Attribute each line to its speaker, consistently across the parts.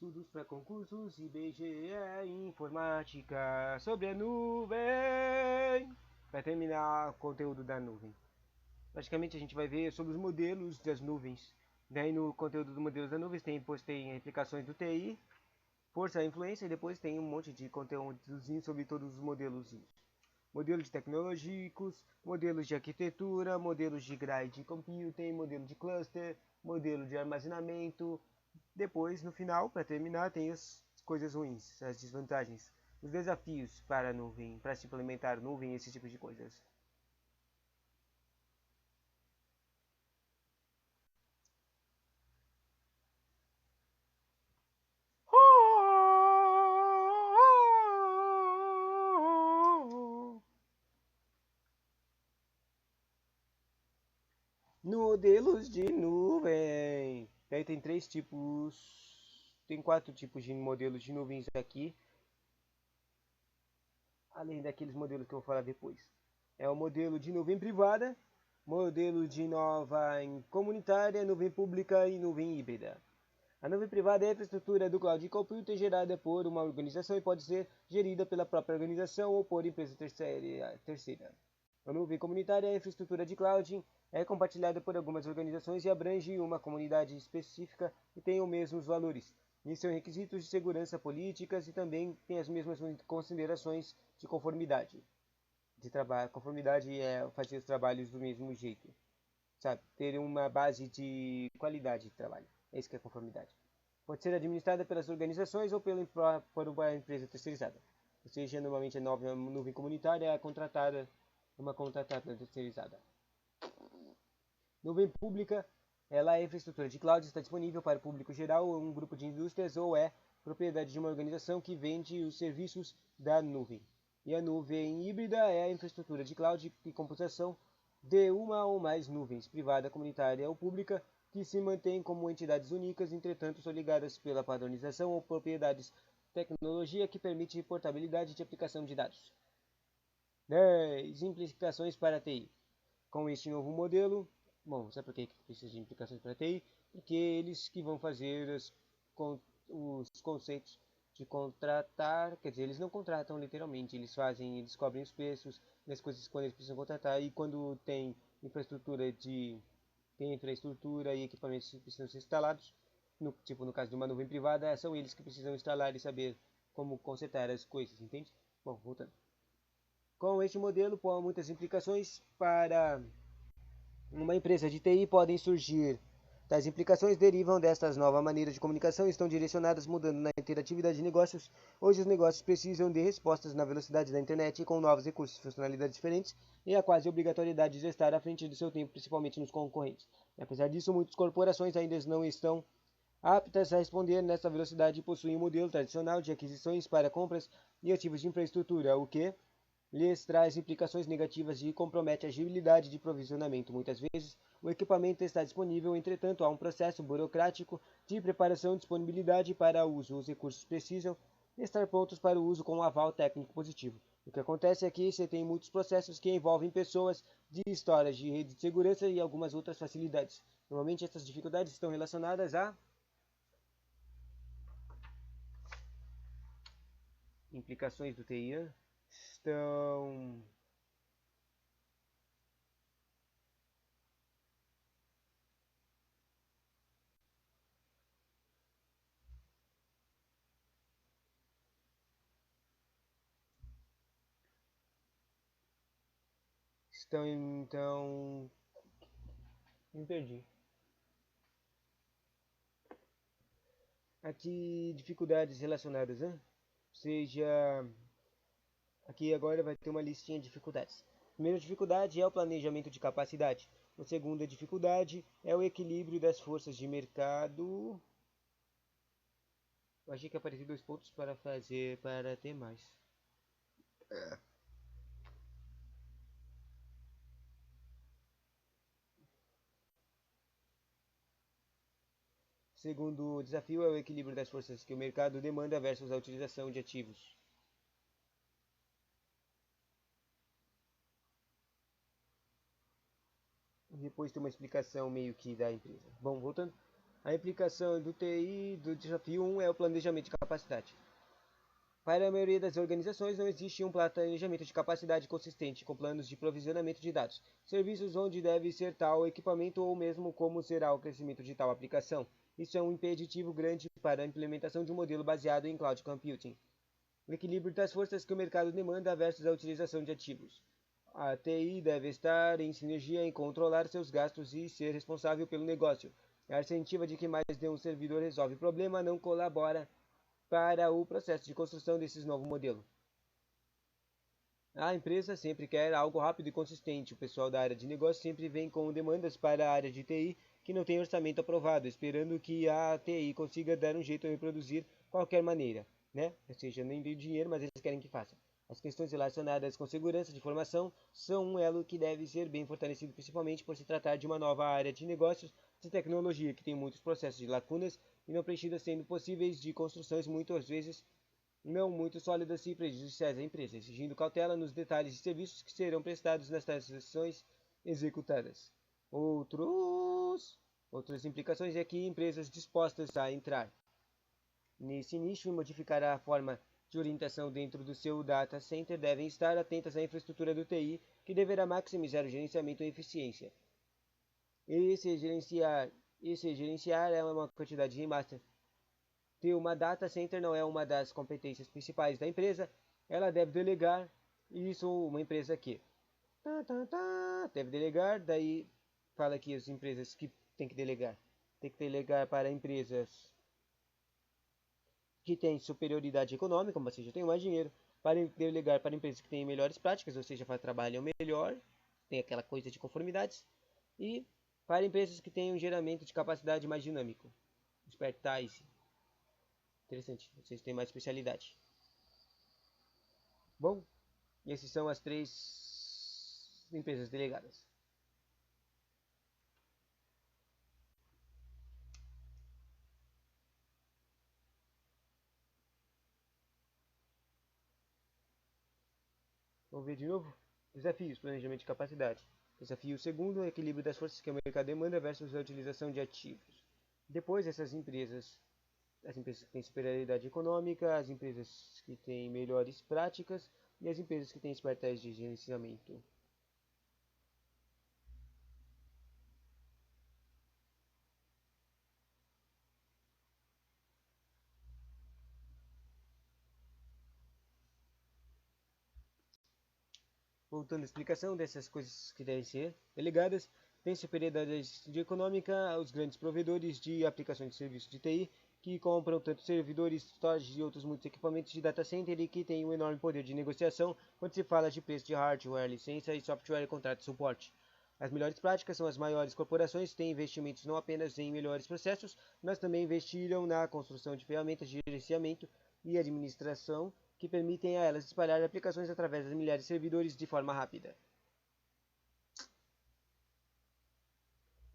Speaker 1: Estudos para concursos IBGE Informática sobre a nuvem. Para terminar o conteúdo da nuvem. Basicamente a gente vai ver sobre os modelos das nuvens. Daí no conteúdo dos modelos da nuvem tem aplicações do TI, força e influência, e depois tem um monte de conteúdozinho sobre todos os modelos. Modelos tecnológicos, modelos de arquitetura, modelos de grade computing, modelo de cluster, modelo de armazenamento. Depois, no final, para terminar, tem as coisas ruins, as desvantagens, os desafios para a nuvem, para se implementar nuvem, esse tipo de coisas. Modelos de nuvem. Daí tem três tipos, tem quatro tipos de modelos de nuvens aqui, além daqueles modelos que eu vou falar depois. É o modelo de nuvem privada, modelo de nuvem comunitária, nuvem pública e nuvem híbrida. A nuvem privada é a infraestrutura do cloud computing gerada por uma organização e pode ser gerida pela própria organização ou por empresa terceira. A nuvem comunitária é a infraestrutura de cloud, é compartilhada por algumas organizações e abrange uma comunidade específica e tem os mesmos valores. Isso são requisitos de segurança políticas e também tem as mesmas considerações de conformidade. De trabalho, conformidade é fazer os trabalhos do mesmo jeito, sabe? Ter uma base de qualidade de trabalho. É isso que é conformidade. Pode ser administrada pelas organizações ou por uma empresa terceirizada. Ou seja, normalmente a nuvem comunitária é uma contratada terceirizada. Nuvem pública, ela é infraestrutura de cloud, está disponível para o público geral ou um grupo de indústrias ou é propriedade de uma organização que vende os serviços da nuvem. E a nuvem híbrida é a infraestrutura de cloud e computação de uma ou mais nuvens, privada, comunitária ou pública, que se mantêm como entidades únicas, entretanto são ligadas pela padronização ou propriedades tecnologia que permite portabilidade de aplicação de dados. 10 implicações para a TI. Com este novo modelo, bom, sabe por que precisa de implicações para a TI? Porque eles que vão fazer os conceitos de contratar, quer dizer, eles não contratam literalmente, eles cobrem os preços das coisas quando eles precisam contratar e quando tem infraestrutura e equipamentos que precisam ser instalados, no caso de uma nuvem privada, são eles que precisam instalar e saber como consertar as coisas, entende? Bom, voltando. Com este modelo, muitas implicações para uma empresa de TI podem surgir. Tais implicações derivam destas novas maneiras de comunicação e estão direcionadas mudando na interatividade de negócios. Hoje os negócios precisam de respostas na velocidade da internet e com novos recursos e funcionalidades diferentes e a quase obrigatoriedade de estar à frente do seu tempo, principalmente nos concorrentes. E, apesar disso, muitas corporações ainda não estão aptas a responder nessa velocidade e possuem um modelo tradicional de aquisições para compras e ativos de infraestrutura, o que lhes traz implicações negativas e compromete a agilidade de provisionamento. Muitas vezes, o equipamento está disponível, entretanto, há um processo burocrático de preparação e disponibilidade para uso. Os recursos precisam estar prontos para o uso com um aval técnico positivo. O que acontece é que você tem muitos processos que envolvem pessoas, de histórias de rede de segurança e algumas outras facilidades. Normalmente, essas dificuldades estão relacionadas a implicações do TI, estão estão então me perdi. Aqui dificuldades relacionadas, né? Ou seja, aqui agora vai ter uma listinha de dificuldades. A primeira dificuldade é o planejamento de capacidade. A segunda dificuldade é o equilíbrio das forças de mercado. Eu achei que apareciam dois pontos para ter mais. Segundo desafio é o equilíbrio das forças que o mercado demanda versus a utilização de ativos. Depois tem uma explicação meio que da empresa. Bom, voltando. A implicação do TI do desafio 1 é o planejamento de capacidade. Para a maioria das organizações, não existe um planejamento de capacidade consistente, com planos de provisionamento de dados, serviços onde deve ser tal equipamento ou mesmo como será o crescimento de tal aplicação. Isso é um impeditivo grande para a implementação de um modelo baseado em cloud computing. O equilíbrio das forças que o mercado demanda versus a utilização de ativos. A TI deve estar em sinergia em controlar seus gastos e ser responsável pelo negócio. A incentiva de que mais de um servidor resolve o problema não colabora para o processo de construção desses novos modelos. A empresa sempre quer algo rápido e consistente. O pessoal da área de negócio sempre vem com demandas para a área de TI que não tem orçamento aprovado, esperando que a TI consiga dar um jeito de reproduzir qualquer maneira, né? Ou seja, não envio dinheiro, mas eles querem que faça. As questões relacionadas com segurança de informação são um elo que deve ser bem fortalecido, principalmente por se tratar de uma nova área de negócios de tecnologia que tem muitos processos de lacunas e não preenchidas, sendo possíveis de construções muitas vezes não muito sólidas e prejudiciais à empresa, exigindo cautela nos detalhes de serviços que serão prestados nas transações executadas. Outras implicações é que empresas dispostas a entrar nesse nicho e modificar a forma de orientação dentro do seu data center devem estar atentas à infraestrutura do TI, que deverá maximizar o gerenciamento e eficiência. E se gerenciar é uma quantidade de master. Ter uma data center não é uma das competências principais da empresa, ela deve delegar isso uma empresa que deve delegar, daí fala aqui as empresas que tem que delegar para empresas que têm superioridade econômica, ou seja, tem mais dinheiro, para delegar para empresas que têm melhores práticas, ou seja, trabalham melhor, tem aquela coisa de conformidades, e para empresas que têm um geramento de capacidade mais dinâmico, expertise. Interessante, vocês têm mais especialidade. Bom, essas são as 3 empresas delegadas. Vamos ver de novo? Desafios, planejamento de capacidade. Desafio segundo, o equilíbrio das forças que o mercado demanda versus a utilização de ativos. Depois, as empresas que têm superioridade econômica, as empresas que têm melhores práticas e as empresas que têm estratégias de gerenciamento. Voltando à explicação dessas coisas que devem ser delegadas, tem superioridade econômica os grandes provedores de aplicações de serviços de TI que compram tanto servidores, storage e outros muitos equipamentos de data center e que têm um enorme poder de negociação quando se fala de preço de hardware, licença e software e contrato de suporte. As melhores práticas são as maiores corporações que têm investimentos não apenas em melhores processos, mas também investiram na construção de ferramentas de gerenciamento e administração que permitem a elas espalhar aplicações através das milhares de servidores de forma rápida.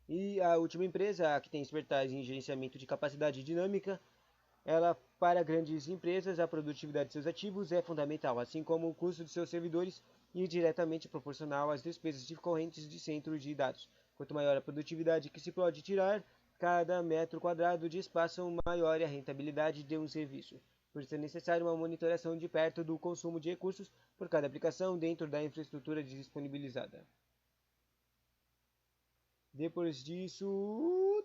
Speaker 1: E a última empresa, a que tem expertise em gerenciamento de capacidade dinâmica, ela, para grandes empresas, a produtividade de seus ativos é fundamental, assim como o custo de seus servidores e diretamente proporcional às despesas decorrentes de centro de dados. Quanto maior a produtividade que se pode tirar cada metro quadrado de espaço, maior é a rentabilidade de um serviço. Por isso é necessário uma monitoração de perto do consumo de recursos por cada aplicação dentro da infraestrutura disponibilizada. Depois disso,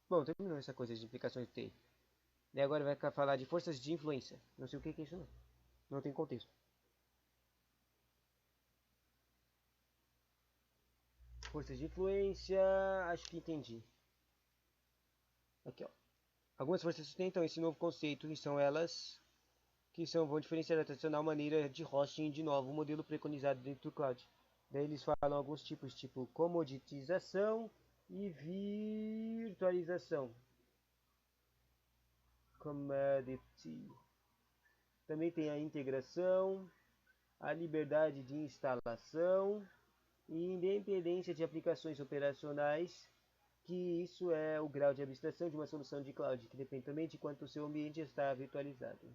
Speaker 1: bom, terminou essa coisa de implicações de TI. E agora vai falar de forças de influência. Não sei o que é isso não. Não tem contexto. Forças de influência, acho que entendi. Aqui, ó. Algumas forças sustentam esse novo conceito e são elas vão diferenciar a tradicional maneira de hosting de novo modelo preconizado dentro do cloud. Daí eles falam alguns tipos, tipo comoditização e virtualização. Commodity. Também tem a integração, a liberdade de instalação e independência de aplicações operacionais, que isso é o grau de abstração de uma solução de cloud, que depende também de quanto o seu ambiente está virtualizado.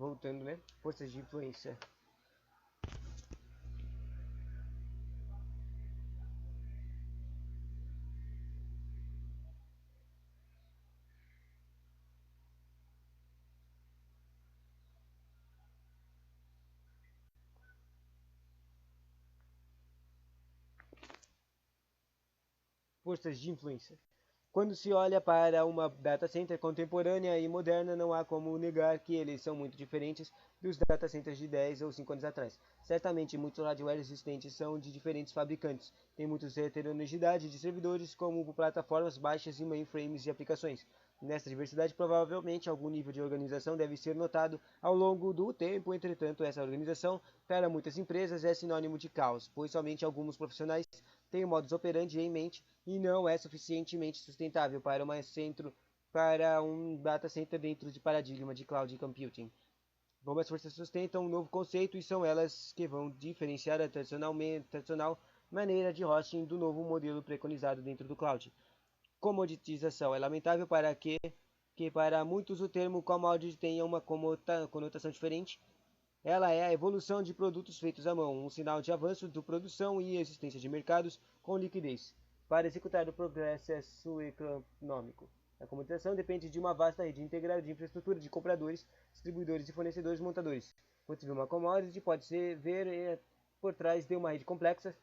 Speaker 1: voltando, né? Forças de influência. Forças de influência. Quando se olha para uma data center contemporânea e moderna, não há como negar que eles são muito diferentes dos data centers de 10 ou 5 anos atrás. Certamente, muitos hardware existentes são de diferentes fabricantes. Tem muita heterogeneidade de servidores, como plataformas baixas e mainframes de aplicações. Nessa diversidade, provavelmente, algum nível de organização deve ser notado ao longo do tempo. Entretanto, essa organização, para muitas empresas, é sinônimo de caos, pois somente alguns profissionais têm o modus operandi em mente e não é suficientemente sustentável para um data center dentro de paradigma de cloud computing. Como as forças sustentam um novo conceito e são elas que vão diferenciar a tradicional maneira de hosting do novo modelo preconizado dentro do cloud. Comoditização. É lamentável que para muitos o termo commodity tenha uma conotação diferente. Ela é a evolução de produtos feitos à mão, um sinal de avanço da produção e existência de mercados com liquidez para executar o progresso econômico. A comunicação depende de uma vasta rede integrada de infraestrutura de compradores, distribuidores e fornecedores montadores. Quando uma commodity pode ser ver por trás de uma rede complexa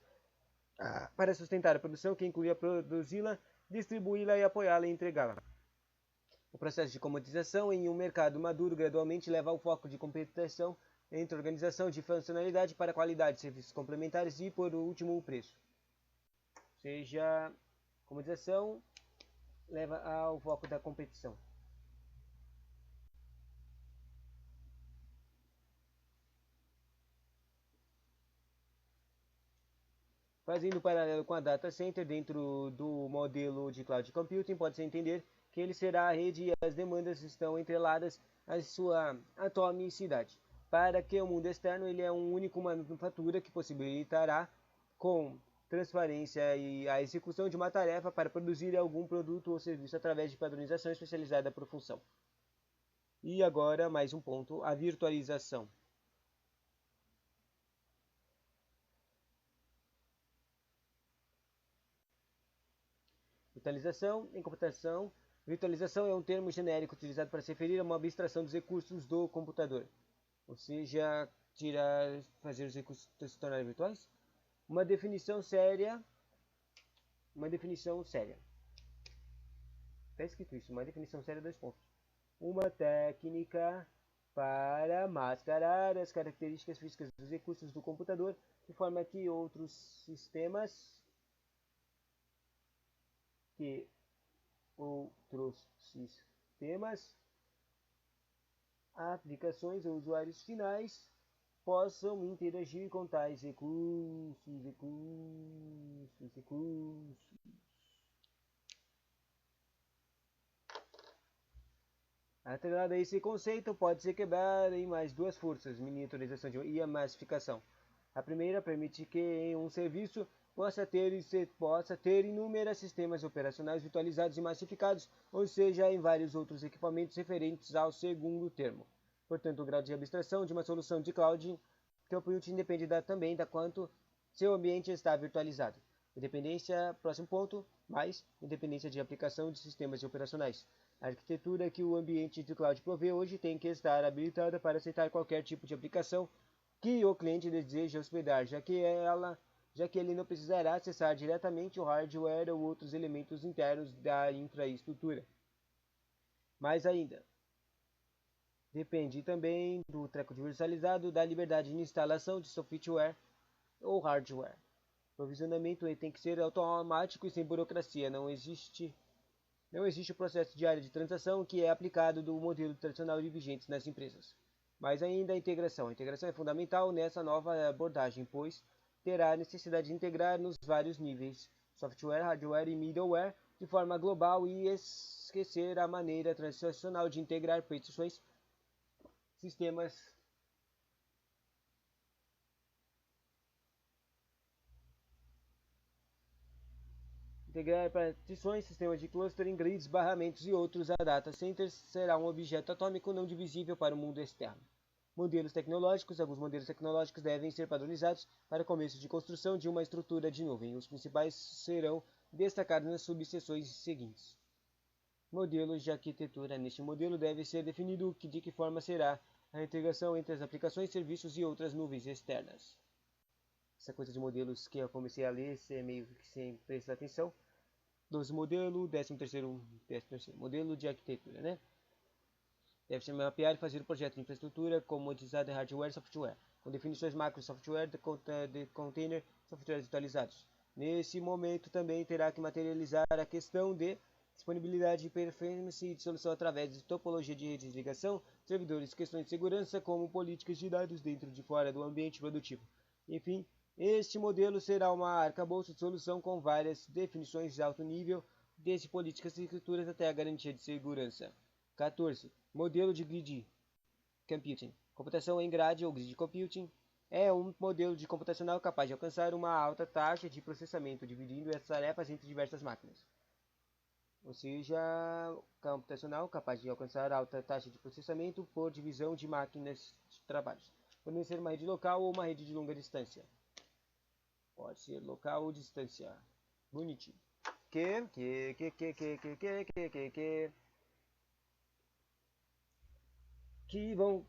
Speaker 1: para sustentar a produção, que inclui a produzi-la, distribuí-la e apoiá-la e entregá-la. O processo de comoditização em um mercado maduro gradualmente leva ao foco de competição entre organização de funcionalidade para qualidade, serviços complementares e, por último, o preço. Ou seja, comoditização leva ao foco da competição. Fazendo paralelo com a data center dentro do modelo de cloud computing, pode-se entender que ele será a rede e as demandas estão entreladas à sua atomicidade. Para que o mundo externo ele é um único manufatura que possibilitará com transparência e a execução de uma tarefa para produzir algum produto ou serviço através de padronização especializada por função. E agora mais um ponto, a virtualização. Virtualização em computação. Virtualização é um termo genérico utilizado para se referir a uma abstração dos recursos do computador. Ou seja, fazer os recursos se tornarem virtuais. Uma definição séria. Está escrito isso, uma definição séria, dois pontos. Uma técnica para mascarar as características físicas dos recursos do computador, de forma que outros sistemas aplicações ou usuários finais possam interagir com tais recursos. Atrelado a esse conceito, pode-se quebrar em mais duas forças, miniaturização e a massificação. A primeira permite que um serviço possa ter inúmeros sistemas operacionais virtualizados e massificados, ou seja, em vários outros equipamentos referentes ao segundo termo. Portanto, o grau de abstração de uma solução de cloud computing depende também da quanto seu ambiente está virtualizado. Independência, próximo ponto, mais independência de aplicação de sistemas operacionais. A arquitetura que o ambiente de cloud provê hoje tem que estar habilitada para aceitar qualquer tipo de aplicação que o cliente deseja hospedar, já que ele não precisará acessar diretamente o hardware ou outros elementos internos da infraestrutura. Mais ainda, depende também do treco virtualizado da liberdade de instalação de software ou hardware. O provisionamento tem que ser automático e sem burocracia. Não existe o processo diário de transação que é aplicado do modelo tradicional de vigentes nas empresas. Mas ainda a integração. A integração é fundamental nessa nova abordagem, pois terá a necessidade de integrar nos vários níveis, software, hardware e middleware, de forma global e esquecer a maneira tradicional de integrar partições, sistemas integrar partições, sistemas de clustering, grids, barramentos e outros a data centers será um objeto atômico não divisível para o mundo externo. modelos tecnológicos. Alguns modelos tecnológicos devem ser padronizados para começo de construção de uma estrutura de nuvem. Os principais serão destacados nas subseções seguintes. Modelos de arquitetura. Neste modelo deve ser definido de que forma será a integração entre as aplicações, serviços e outras nuvens externas. Essa coisa de modelos que eu comecei a ler, você meio que sem prestar atenção. 12 modelo, 13º modelo de arquitetura, né? Deve-se mapear e fazer o projeto de infraestrutura comoditizada hardware e software, com definições macro software de container softwares atualizados. Nesse momento também terá que materializar a questão de disponibilidade de performance e de solução através de topologia de redes de ligação, servidores, questões de segurança, como políticas de dados dentro e fora do ambiente produtivo. Enfim, este modelo será uma arcabouço de solução com várias definições de alto nível, desde políticas e estruturas até a garantia de segurança. 14. Modelo de grid computing. Computação em grade ou grid computing é um modelo de computacional capaz de alcançar uma alta taxa de processamento, dividindo as tarefas entre diversas máquinas. Ou seja, computacional capaz de alcançar alta taxa de processamento por divisão de máquinas de trabalhos. Pode ser uma rede local ou uma rede de longa distância. Pode ser local ou distância. Bonitinho. Que vão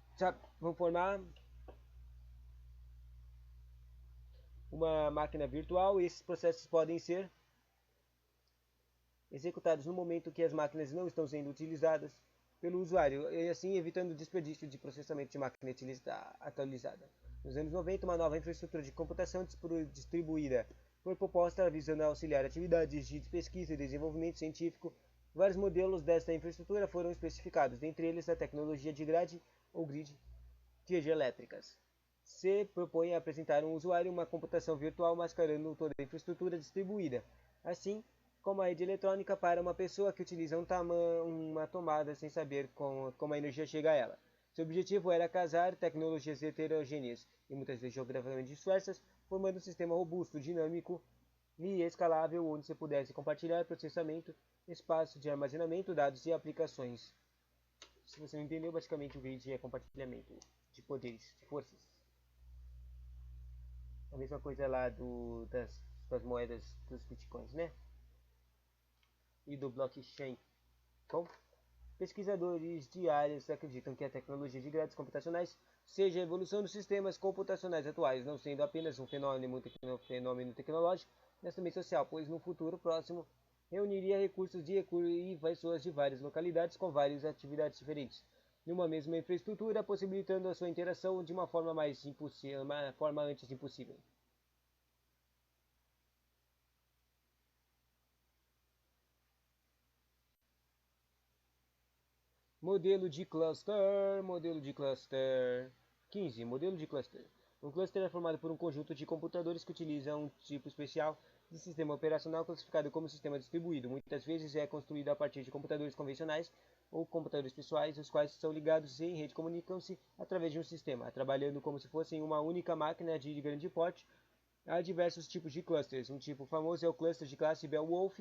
Speaker 1: formar uma máquina virtual. Esses processos podem ser executados no momento que as máquinas não estão sendo utilizadas pelo usuário, e assim evitando o desperdício de processamento de máquina atualizada. Nos anos 90, uma nova infraestrutura de computação distribuída foi proposta visando auxiliar atividades de pesquisa e desenvolvimento científico. Vários modelos desta infraestrutura foram especificados, dentre eles a tecnologia de grade ou grid de rede elétricas. Se propõe a apresentar um usuário uma computação virtual mascarando toda a infraestrutura distribuída, assim como a rede eletrônica para uma pessoa que utiliza uma tomada sem saber como a energia chega a ela. Seu objetivo era casar tecnologias heterogêneas e muitas vezes geograficamente dispersas, formando um sistema robusto, dinâmico e escalável onde se pudesse compartilhar processamento, espaço de armazenamento, dados e aplicações. Se você não entendeu, basicamente o grid é compartilhamento de poderes, de forças. A mesma coisa lá das moedas dos bitcoins, né? E do blockchain. Bom, pesquisadores de áreas acreditam que a tecnologia de grades computacionais seja a evolução dos sistemas computacionais atuais, não sendo apenas um fenômeno tecnológico, mas também social, pois no futuro próximo reuniria recursos e pessoas de várias localidades com várias atividades diferentes, numa mesma infraestrutura, possibilitando a sua interação de uma forma antes impossível. Modelo de cluster. 15. Modelo de cluster. Um cluster é formado por um conjunto de computadores que utilizam um tipo especial de sistema operacional classificado como sistema distribuído. Muitas vezes é construído a partir de computadores convencionais ou computadores pessoais, os quais são ligados em rede e comunicam-se através de um sistema, trabalhando como se fossem uma única máquina de grande porte. Há diversos tipos de clusters. Um tipo famoso é o cluster de classe Beowulf,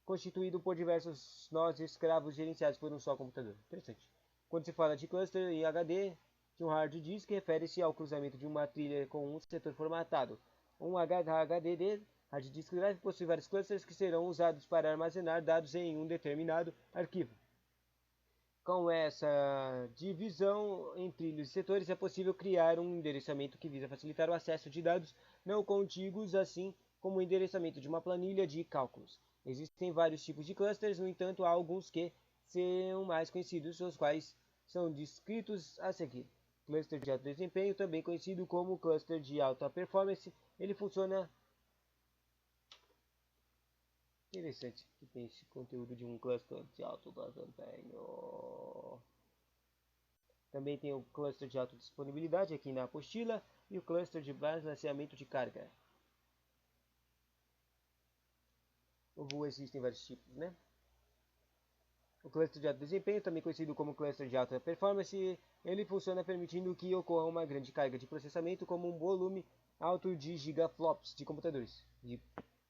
Speaker 1: constituído por diversos nós escravos gerenciados por um só computador. Interessante. Quando se fala de cluster em HD de um hard disk, refere-se ao cruzamento de uma trilha com um setor formatado. Um HDD, hard disk drive, possui vários clusters que serão usados para armazenar dados em um determinado arquivo. Com essa divisão em trilhos e setores, é possível criar um endereçamento que visa facilitar o acesso de dados não contíguos, assim como o endereçamento de uma planilha de cálculos. Existem vários tipos de clusters, no entanto, há alguns que são mais conhecidos, os quais são descritos a seguir. Cluster de alto desempenho, também conhecido como cluster de alta performance, ele funciona. Interessante que tem esse conteúdo de um cluster de alto desempenho. Também tem o cluster de alta disponibilidade aqui na apostila e o cluster de balanceamento de carga. Existem vários tipos, né? O cluster de alto desempenho, também conhecido como cluster de alta performance, ele funciona permitindo que ocorra uma grande carga de processamento como um volume alto de gigaflops de computadores.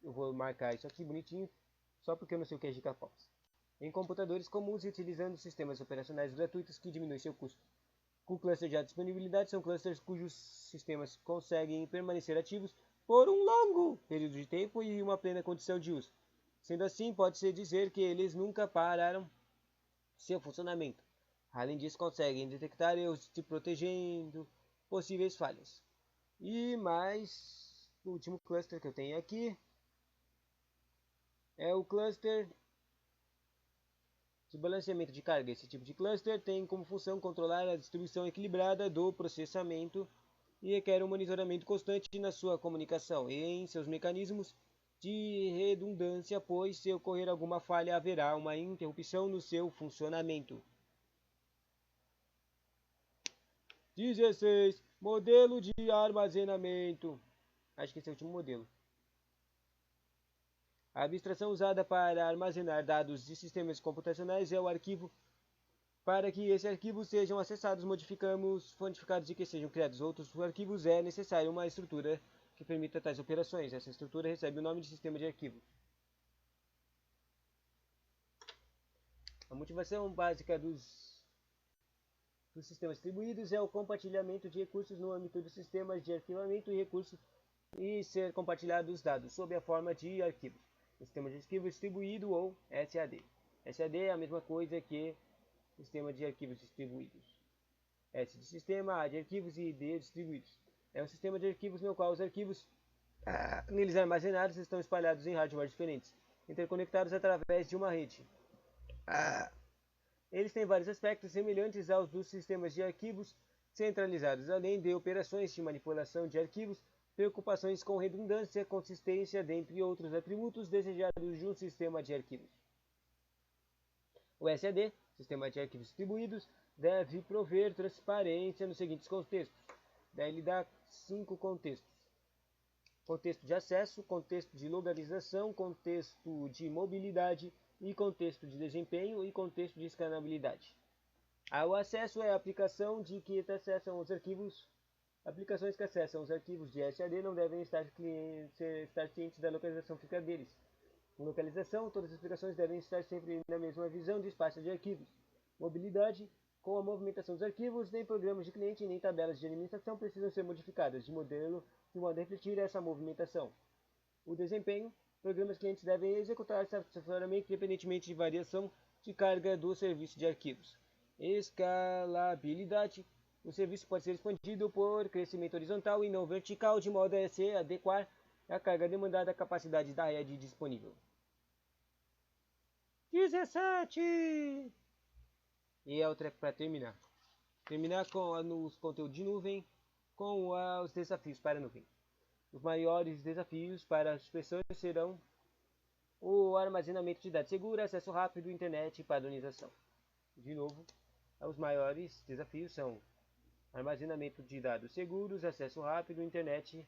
Speaker 1: Eu vou marcar isso aqui bonitinho, só porque eu não sei o que é gigaflops. Em computadores comuns e utilizando sistemas operacionais gratuitos que diminuem seu custo. Com cluster de alta disponibilidade, são clusters cujos sistemas conseguem permanecer ativos por um longo período de tempo e uma plena condição de uso. Sendo assim, pode-se dizer que eles nunca pararam seu funcionamento. Além disso, conseguem detectar erros se protegendo possíveis falhas. E mais, o último cluster que eu tenho aqui é o cluster de balanceamento de carga. Esse tipo de cluster tem como função controlar a distribuição equilibrada do processamento e requer um monitoramento constante na sua comunicação e em seus mecanismos de redundância, pois se ocorrer alguma falha haverá uma interrupção no seu funcionamento. 16. Modelo de armazenamento. Acho que esse é o último modelo. A abstração usada para armazenar dados de sistemas computacionais é o arquivo. Para que esses arquivos sejam acessados, modificamos quantificados e que sejam criados outros arquivos, é necessário uma estrutura que permita tais operações. Essa estrutura recebe o nome de sistema de arquivo. A motivação básica dos sistemas distribuídos é o compartilhamento de recursos no âmbito dos sistemas de arquivamento e recursos e ser compartilhados os dados sob a forma de arquivos. Sistema de arquivo distribuído ou SAD. SAD é a mesma coisa que sistema de arquivos distribuídos. S de sistema, A de arquivos e D distribuídos. É um sistema de arquivos no qual os arquivos neles armazenados estão espalhados em hardware diferentes, interconectados através de uma rede. Eles têm vários aspectos semelhantes aos dos sistemas de arquivos centralizados, além de operações de manipulação de arquivos, preocupações com redundância, consistência, dentre outros atributos desejados de um sistema de arquivos. O SAD, Sistema de Arquivos Distribuídos, deve prover transparência nos seguintes contextos. Daí ele dá 5 contextos. Contexto de acesso, contexto de localização, contexto de mobilidade e contexto de desempenho e contexto de escalabilidade. O acesso é a aplicação de que acessam os arquivos. Aplicações que acessam os arquivos de SAD não devem estar cientes da localização física deles. Em localização, todas as aplicações devem estar sempre na mesma visão de espaço de arquivos. Mobilidade, com a movimentação dos arquivos, nem programas de cliente nem tabelas de administração precisam ser modificadas de modo a refletir essa movimentação. O desempenho, programas clientes devem executar satisfatoriamente independentemente de variação de carga do serviço de arquivos. Escalabilidade, o serviço pode ser expandido por crescimento horizontal e não vertical de modo a se adequar à carga demandada à capacidade da rede disponível. 17! E é o treco para terminar. Terminar com os conteúdos de nuvem, com os desafios para a nuvem. Os maiores desafios para as pessoas serão o armazenamento de dados seguro, acesso rápido, internet e padronização. De novo, os maiores desafios são armazenamento de dados seguros, acesso rápido, internet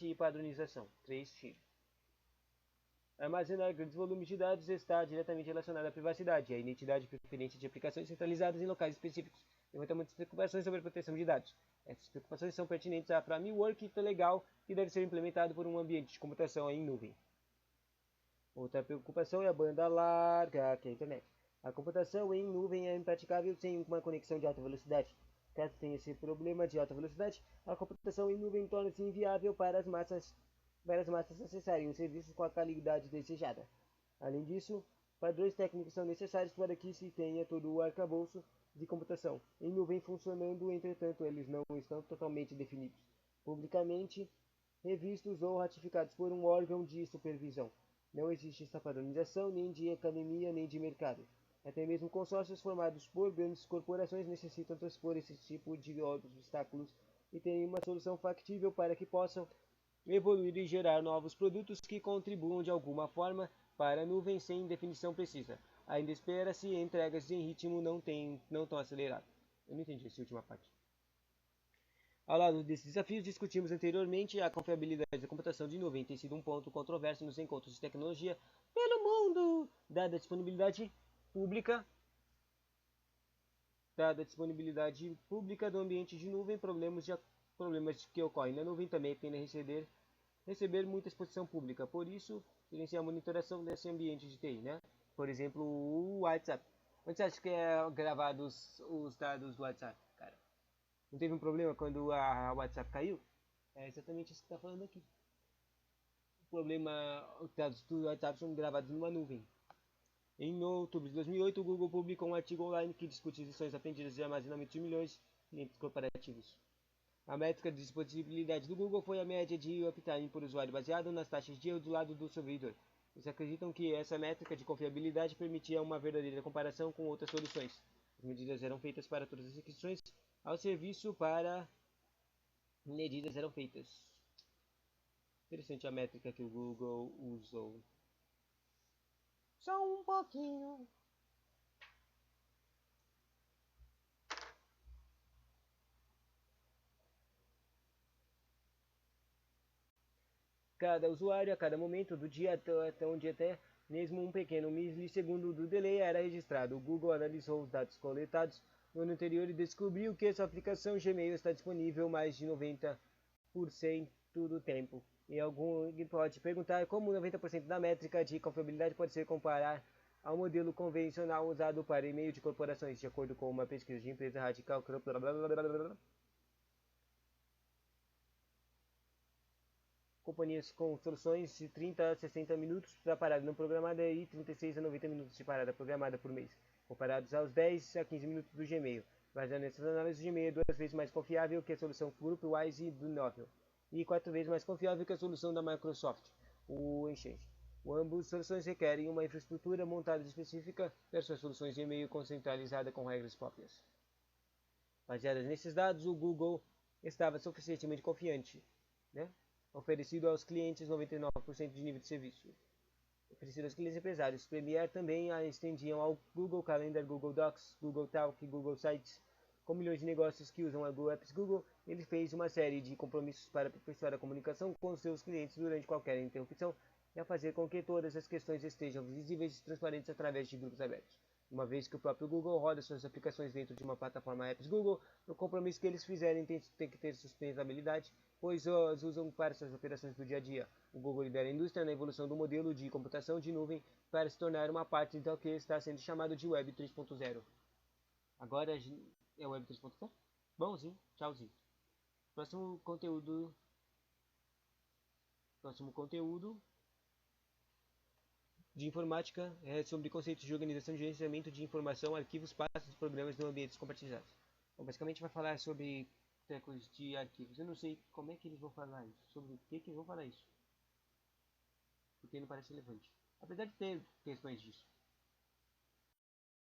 Speaker 1: e padronização. 3x. Armazenar grandes volumes de dados está diretamente relacionado à privacidade e à identidade preferente de aplicações centralizadas em locais específicos. Levanta muitas preocupações sobre a proteção de dados. Essas preocupações são pertinentes à framework legal que deve ser implementado por um ambiente de computação em nuvem. Outra preocupação é a banda larga, que é a internet. A computação em nuvem é impraticável sem uma conexão de alta velocidade. Caso tenha esse problema de alta velocidade, a computação em nuvem torna-se inviável para as massas acessarem os serviços com a qualidade desejada. Além disso, padrões técnicos são necessários para que se tenha todo o arcabouço de computação em nuvem funcionando, entretanto, eles não estão totalmente definidos, publicamente revistos ou ratificados por um órgão de supervisão. Não existe essa padronização nem de academia nem de mercado. Até mesmo consórcios formados por grandes corporações necessitam transpor esse tipo de obstáculos e terem uma solução factível para que possam evoluir e gerar novos produtos que contribuam de alguma forma para a nuvem sem definição precisa. Ainda espera-se entregas em ritmo não tão acelerado. Eu não entendi essa última parte. Ao lado desses desafios, discutimos anteriormente, a confiabilidade da computação de nuvem tem sido um ponto controverso nos encontros de tecnologia pelo mundo, dada a disponibilidade pública do ambiente de nuvem, problemas que ocorrem na nuvem também tendem a receber muita exposição pública. Por isso, gerenciar a monitoração desse ambiente de TI, né? Por exemplo, o WhatsApp. Onde você acha que é gravado os dados do WhatsApp? Não teve um problema quando a WhatsApp caiu? É exatamente isso que está falando aqui. O problema, os dados do WhatsApp são gravados numa nuvem. Em outubro de 2008, o Google publicou um artigo online que discute as lições aprendidas de armazenamento de milhões de clientes corporativos. A métrica de disponibilidade do Google foi a média de uptime por usuário baseado nas taxas de erro do lado do servidor. Eles acreditam que essa métrica de confiabilidade permitia uma verdadeira comparação com outras soluções. As medidas eram feitas para todas as requisições ao serviço para medidas eram feitas. Interessante a métrica que o Google usou. Só um pouquinho. Cada usuário, a cada momento do dia, até onde até mesmo um pequeno milissegundo do delay era registrado. O Google analisou os dados coletados no ano anterior e descobriu que essa aplicação Gmail está disponível mais de 90% do tempo. E alguém pode perguntar como 90% da métrica de confiabilidade pode ser comparar ao modelo convencional usado para e-mail de corporações, de acordo com uma pesquisa de empresa radical. Companhias com soluções de 30 a 60 minutos para parada não programada e 36 a 90 minutos de parada programada por mês, comparados aos 10 a 15 minutos do Gmail. Baseado nessas análises, o Gmail é 2 vezes mais confiável que a solução GroupWise do Novell e 4 vezes mais confiável que a solução da Microsoft, o Exchange. Ambas soluções requerem uma infraestrutura montada específica versus soluções de e-mail concentralizada com regras próprias. Baseadas nesses dados, o Google estava suficientemente confiante, né? Oferecido aos clientes 99% de nível de serviço. Oferecido aos clientes empresários. Premier também a estendiam ao Google Calendar, Google Docs, Google Talk, Google Sites. Com milhões de negócios que usam a Google Apps Google, ele fez uma série de compromissos para aperfeiçoar a comunicação com seus clientes durante qualquer interrupção e a fazer com que todas as questões estejam visíveis e transparentes através de grupos abertos. Uma vez que o próprio Google roda suas aplicações dentro de uma plataforma Apps Google, o compromisso que eles fizerem tem que ter sustentabilidade, pois os usam para suas operações do dia a dia. O Google lidera a indústria na evolução do modelo de computação de nuvem para se tornar uma parte do que está sendo chamado de Web 3.0. Agora é Web 3.0? Bonzinho, tchauzinho. Próximo conteúdo. Próximo conteúdo de informática é sobre conceitos de organização e gerenciamento de informação, arquivos, pastas e programas não ambientes compartilhados. Bom, basicamente vai falar sobre tecos de arquivos. Eu não sei como é que eles vão falar isso, sobre o que eles vão falar isso, porque não parece relevante. Apesar de ter questões disso.